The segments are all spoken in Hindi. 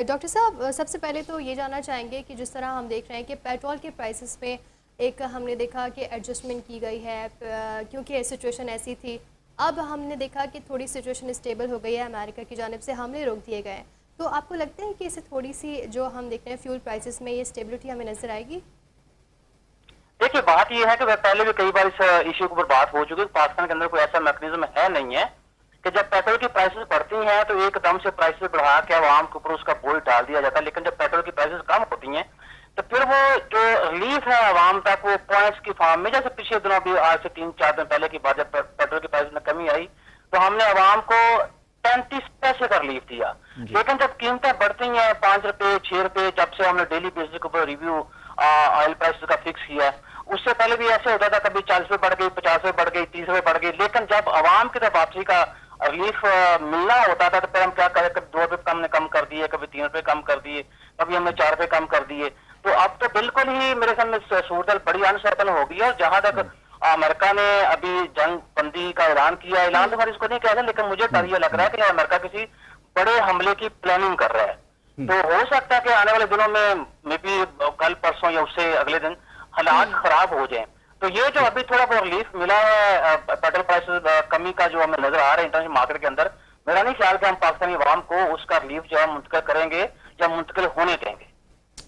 डॉक्टर साहब, सबसे पहले तो ये जानना चाहेंगे कि जिस तरह हम देख रहे हैं कि पेट्रोल के प्राइसेस में एक हमने देखा कि एडजस्टमेंट की गई है, क्योंकि सिचुएशन ऐसी थी। अब हमने देखा कि थोड़ी सिचुएशन स्टेबल हो गई है, अमेरिका की जानिब से हमले रोक दिए गए हैं। तो आपको लगता है कि इससे थोड़ी सी जो हम देख रहे हैं फ्यूल प्राइसेस में ये स्टेबिलिटी हमें नजर आएगी? देखिए, बात यह है कि पहले भी कई बार इस इश्यू के ऊपर बात हो चुकी है। पाकिस्तान के अंदर कोई ऐसा मैकेनिज्म है नहीं है कि जब पेट्रोल की प्राइसेस बढ़ती हैं तो एकदम से प्राइसेस बढ़ा के आवाम के ऊपर उसका बोझ डाल दिया जाता है, लेकिन जब पेट्रोल की प्राइसेस कम होती हैं तो फिर वो जो रिलीफ है आवाम तक, वो पॉइंट्स की फॉर्म में, जैसे पिछले दिनों भी आज से 3-4 दिन पहले की बात, जब पेट्रोल की प्राइस में कमी आई तो हमने आवाम को 35 पैसे का रिलीफ दिया। लेकिन जब कीमतें बढ़ती हैं 5 रुपए 6 रुपए, जब से हमने डेली बेसिस के ऊपर रिव्यू ऑयल प्राइस का फिक्स किया है, उससे पहले भी ऐसे होता था, कभी 40 रुपए बढ़ गई, 50 रुपए बढ़ गई, 30 रुपए बढ़ गई। लेकिन जब आवाम की तरफ वापसी का रिलीफ मिलना होता था तो फिर हम क्या करें, कभी 2 रुपए हमने कम कर दिए, कभी 3 रुपए कम कर दिए, कभी हमने 4 रुपए कम कर दिए। तो अब तो बिल्कुल ही मेरे सामने सूरत बड़ी अनसर्टन हो गई है। और जहां तक अमेरिका ने अभी जंग बंदी का ऐलान किया, ऐलान तो हमारे इसको नहीं कह रहे, लेकिन मुझे डर ये लग रहा है कि अमेरिका किसी बड़े हमले की प्लानिंग कर रहा है। तो हो सकता है कि आने वाले दिनों में मे बी कल परसों या उससे अगले दिन हालात खराब हो जाएं। तो ये जो अभी थोड़ा बहुत रिलीफ मिला है पेट्रोल प्राइसेस कमी का जो हमें नजर आ रहा है इंटरनेशनल मार्केट के अंदर, मेरा नहीं ख्याल कि हम पाकिस्तानी अवाम को उसका रिलीफ जो है मुंतकिल करेंगे या मुंतकिल होने देंगे।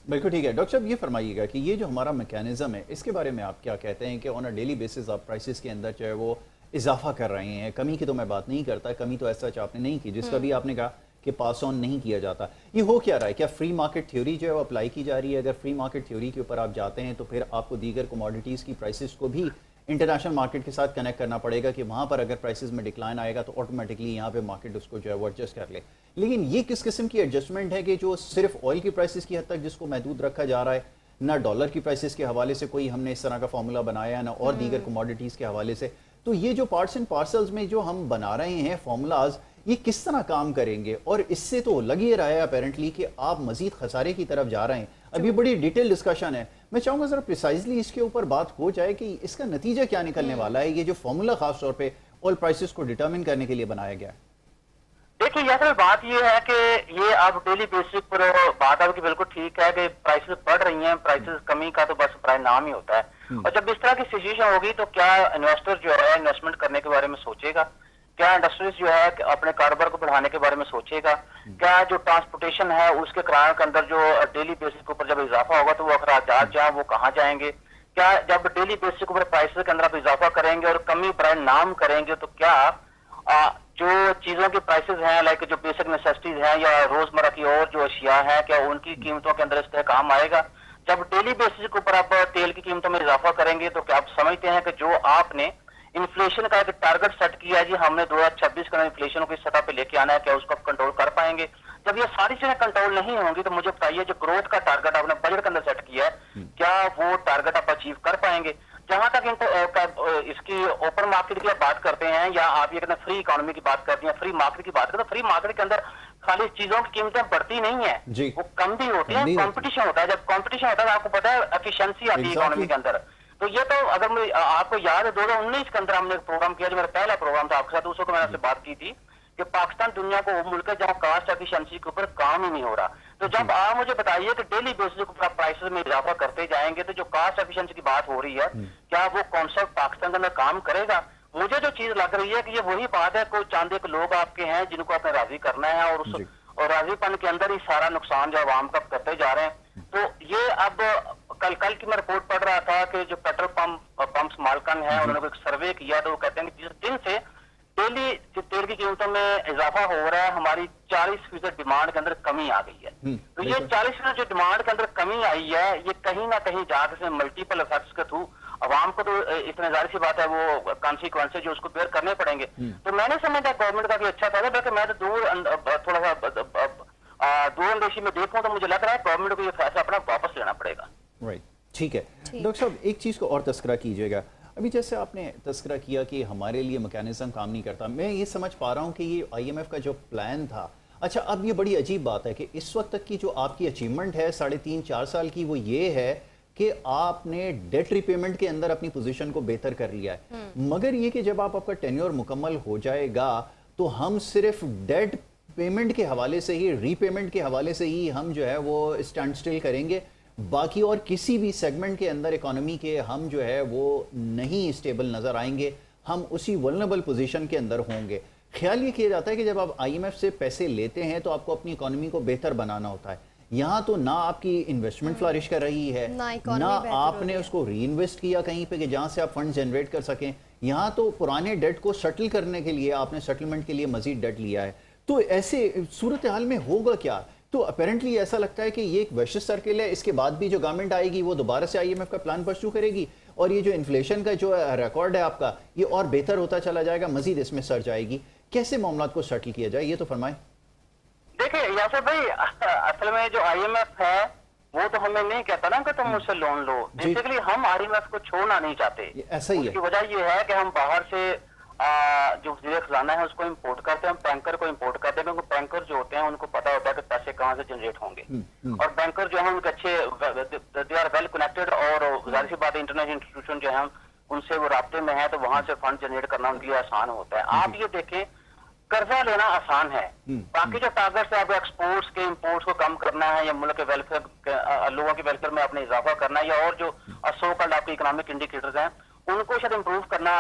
बिल्कुल ठीक है। डॉक्टर साहब, ये फरमाइएगा कि ये जो हमारा मैकेनिज्म है इसके बारे में आप क्या कहते हैं कि ऑन अ डेली बेसिस आप प्राइसेस के अंदर चाहे वो इजाफा कर रहे हैं, कमी की तो मैं बात नहीं करता, कमी तो ऐसा आपने नहीं की, जिसका भी आपने कहा कि पास ऑन नहीं किया जाता, ये हो क्या रहा है? क्या फ्री मार्केट थ्योरी जो है वो अप्लाई की जा रही है? अगर फ्री मार्केट थ्योरी के ऊपर आप जाते हैं तो फिर आपको दीगर कमोडिटीज़ की प्राइसेस को भी इंटरनेशनल मार्केट के साथ कनेक्ट करना पड़ेगा कि वहाँ पर अगर प्राइसेस में डिक्लाइन आएगा तो ऑटोमेटिकली यहाँ पे मार्केट उसको जो है वो एडजस्ट कर ले। लेकिन ये किस किस्म की एडजस्टमेंट है कि जो सिर्फ ऑयल की प्राइसेस की हद तक जिसको महदूद रखा जा रहा है, ना डॉलर की प्राइसेस के हवाले से कोई हमने इस तरह का फॉर्मूला बनाया है, ना और दीगर कमोडिटीज़ के हवाले से। तो ये जो पार्ट्स एंड पार्सल्स में जो हम बना रहे हैं फॉर्मूलाज, ये किस तरह काम करेंगे? और इससे तो लग ही रहा है अपेरेंटली कि आप मजीद खसारे की तरफ जा रहे हैं। अभी बड़ी डिटेल डिस्कशन है, मैं चाहूंगा जरा प्रिसाइजली इसके ऊपर बात हो जाए कि इसका नतीजा क्या निकलने वाला है, ये जो फॉर्मूला खास तौर पे ऑयल प्राइसेस को डिटरमिन करने के लिए बनाया गया है। देखिए, असल बात ये है कि ये अब डेली बेसिस पर बात आपकी बिल्कुल ठीक है कि प्राइसेस बढ़ रही हैं, प्राइसेस कमी का तो बस प्राइस नाम ही होता है। और जब इस तरह की सिचुएशन होगी तो क्या इन्वेस्टर जो है इन्वेस्टमेंट करने के बारे में सोचेगा? क्या इंडस्ट्रीज जो है अपने कारोबार को बढ़ाने के बारे में सोचेगा? क्या जो ट्रांसपोर्टेशन है उसके किराए के अंदर जो डेली बेसिस के ऊपर जब इजाफा होगा तो वो अखराजात जो है वो कहाँ जाएंगे? क्या जब डेली बेसिस के ऊपर प्राइसेस के अंदर आप इजाफा करेंगे और कमी प्राइस नाम करेंगे तो क्या जो चीजों के प्राइसेस हैं, लाइक जो बेसिक नेसेसिटीज हैं या रोजमर्रा की और जो अशिया है, क्या उनकी कीमतों के अंदर इस्तेहकाम आएगा? जब डेली बेसिस के ऊपर आप तेल की कीमतों में इजाफा करेंगे तो क्या आप समझते हैं कि जो आपने इन्फ्लेशन का एक टारगेट सेट किया है, जी हमने 2026 का इन्फ्लेशन को इस सतह पे लेके आना है, क्या उसको आप कंट्रोल कर पाएंगे? जब ये सारी चीजें कंट्रोल नहीं होंगी तो मुझे बताइए जो ग्रोथ का टारगेट आपने बजट के अंदर सेट किया है, क्या वो टारगेट आप अचीव कर पाएंगे? जहां तक इसकी ओपन मार्केट की बात करते हैं या आप ये कहते हैं फ्री इकोनॉमी की बात करते हैं, फ्री मार्केट की बात करते हैं, तो फ्री मार्केट के अंदर खाली चीजों की कीमतें बढ़ती नहीं है, वो कम भी होती है, कॉम्पिटिशन होता है। जब कॉम्पिटिशन होता है तो आपको पता है एफिशिएंसी आती है इकोनॉमी के अंदर। तो ये तो अगर मुझे आपको याद है 2019 के अंदर हमने एक प्रोग्राम किया, जो मेरा पहला प्रोग्राम था आपके साथ, उसको तो मैंने आपसे बात की थी कि पाकिस्तान दुनिया को वो मुल्क है जहां कास्ट एफिशिएंसी के ऊपर काम ही नहीं हो रहा। तो जब आप मुझे बताइए कि डेली बेसिस के ऊपर प्राइसेस में इजाफा करते जाएंगे तो जो कास्ट एफिशिएंसी की बात हो रही है, क्या वो कॉन्सेप्ट पाकिस्तान के अंदर काम करेगा? मुझे जो चीज लग रही है कि ये वही बात है, कोई चांदे के लोग आपके हैं जिनको आपने राजी करना है और राजीपन के अंदर ही सारा नुकसान जो आवाम का करते जा रहे हैं। तो ये अब कल की मैं रिपोर्ट पढ़ रहा था कि जो पेट्रोल पंप्स मालकन है उन्होंने एक सर्वे किया तो वो कहते हैं कि जिस दिन से डेली तेल की कीमतों में इजाफा हो रहा है, हमारी 40% डिमांड के अंदर कमी आ गई है। तो ये 40% जो डिमांड के अंदर कमी आई है, ये कहीं ना कहीं जाकर मल्टीपल इफेक्ट्स के थ्रू आवाम को तो इतने जाहिर सी बात है वो कॉन्सिक्वेंसेज जो उसको बेयर करने पड़ेंगे। तो मैंने समझा गवर्नमेंट का भी अच्छा था, बल्कि मैं तो थोड़ा सा दूरअंदेशी में देखूं तो मुझे लग रहा है गवर्नमेंट को ये फैसला अपना वापस लेना पड़ेगा। राइट, ठीक है। डॉक्टर साहब, एक चीज़ को और तस्करा कीजिएगा। अभी जैसे आपने तस्करा किया कि हमारे लिए मैकेनिज्म काम नहीं करता, मैं ये समझ पा रहा हूँ कि ये IMF का जो प्लान था, अच्छा अब ये बड़ी अजीब बात है कि इस वक्त तक की जो आपकी अचीवमेंट है 3.5-4 साल की, वो ये है कि आपने डेट रिपेमेंट के अंदर अपनी पोजीशन को बेहतर कर लिया है। मगर ये कि जब आपका टेन्योर मुकम्मल हो जाएगा तो हम सिर्फ डेट पेमेंट के हवाले से ही, रीपेमेंट के हवाले से ही हम जो है वो स्टैंड स्टिल करेंगे। बाकी और किसी भी सेगमेंट के अंदर इकोनॉमी के हम जो है वो नहीं स्टेबल नज़र आएंगे, हम उसी वल्नरेबल पोजीशन के अंदर होंगे। ख्याल ये किया जाता है कि जब आप आईएमएफ से पैसे लेते हैं तो आपको अपनी इकोनॉमी को बेहतर बनाना होता है। यहाँ तो ना आपकी इन्वेस्टमेंट फ्लरिश कर रही है, ना आपने उसको री इन्वेस्ट किया कहीं पे कि जहाँ से आप फंड जनरेट कर सकें। यहाँ तो पुराने डेट को सेटल करने के लिए आपने सेटलमेंट के लिए मजीद डेट लिया है। तो ऐसे सूरत हाल में होगा क्या? तो अपेरेंटली ऐसा लगता है कि ये एक वैश्विक सर्किल है। इसके बाद भी जो गवर्नमेंट आएगी वो दोबारा से आईएमएफ का प्लान परस्यू करेगी और ये जो इन्फ्लेशन का जो रिकॉर्ड है आपका, ये और बेहतर होता चला जाएगा, मजीद इसमें सर्ज आएगी। कैसे मामला को सेटल किया जाए, ये तो फरमाएं। देखिए यासर भाई, असल में जो आईएमएफ है वो तो हमें नहीं कहता ना कि तुम मुझसे लोन लो। बेसिकली हम आईएमएफ को छोड़ना नहीं चाहते। ऐसा ही है। उसकी वजह ये है कि हम बाहर से जो वजीर खजाना है उसको इंपोर्ट करते हैं, हम बैंकर को इंपोर्ट करते हैं, क्योंकि बैंकर जो होते हैं उनको पता होता है कि पैसे कहाँ से जनरेट होंगे। और बैंकर जो है उनके अच्छे, दे आर वेल कनेक्टेड, और जाहिर सी बात है इंटरनेशनल इंस्टीट्यूशन जो है उनसे वो राब्ते में है, तो वहां से फंड जनरेट करना उनके लिए आसान होता है। आप ये देखें, कर्जा लेना आसान है, बाकी जो टारगेट्स है आपको एक्सपोर्ट्स के इंपोर्ट्स को कम करना है, या मुल्क के वेलफेयर, लोगों के वेलफेयर में अपने इजाफा करना है, या और जो सो कॉल्ड आपके इकोनॉमिक इंडिकेटर्स हैं उनको शायद इंप्रूव करना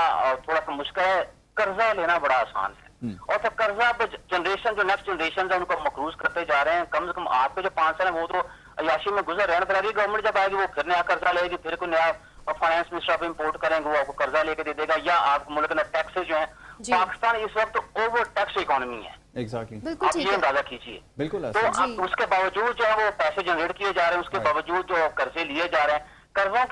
थोड़ा सा मुश्किल है। कर्जा लेना बड़ा आसान है, और फिर कर्जा जनरेशन, जो नेक्स्ट जनरेशन है उनको मकरूज करते जा रहे हैं। कम से कम आपके जो 5 साल है वो तो अयाशी में गुजर रहे हैं, फिर अगली गवर्नमेंट जब आएगी वो फिर नया कर्जा लेगी, फिर कोई नया फाइनेंस मिनिस्टर आप इंपोर्ट करेंगे, वो आपको कर्जा लेके दे देगा, या आप मुल्क में टैक्सेस जो है, पाकिस्तान इस वक्त ओवर टैक्स इकोनॉमी है। एग्जैक्टली, आप ये अंदाजा कीजिए। बिल्कुल। तो उसके बावजूद जो है वो पैसे जनरेट किए जा रहे हैं, उसके बावजूद जो कर्जे लिए जा रहे हैं। कर्जों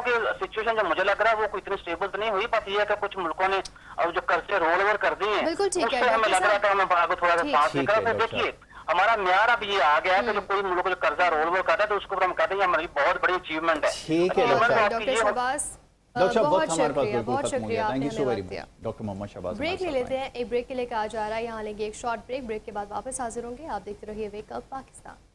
के सिचुएशन जो मुझे लग रहा है वो कोई इतनी स्टेबल तो नहीं हुई। बात यह है कि कुछ मुल्कों ने अब जो कर्जे रोल ओवर कर दिए हैं, उससे हमें लग रहा था हमें आगे थोड़ा सा सांस निकला। तो देखिए हमारा म्यार अब ये आ गया है कि जो कोई मुल्क जो कर्जा रोल ओवर करता है तो उसको हम कहते हैं हमारी बहुत बड़ी अचीवमेंट है। ठीक है डॉक्टर साहब, बहुत शुक्रिया, बहुत शुक्रिया, thank you so very much doctor Mohammad Shahbaz. Break ले लेते हैं, एक ब्रेक के लिए कहा जा रहा है, यहाँ लेंगे एक शॉर्ट ब्रेक। ब्रेक के बाद वापस हाजिर होंगे। आप देखते रहिए वेक अप पाकिस्तान।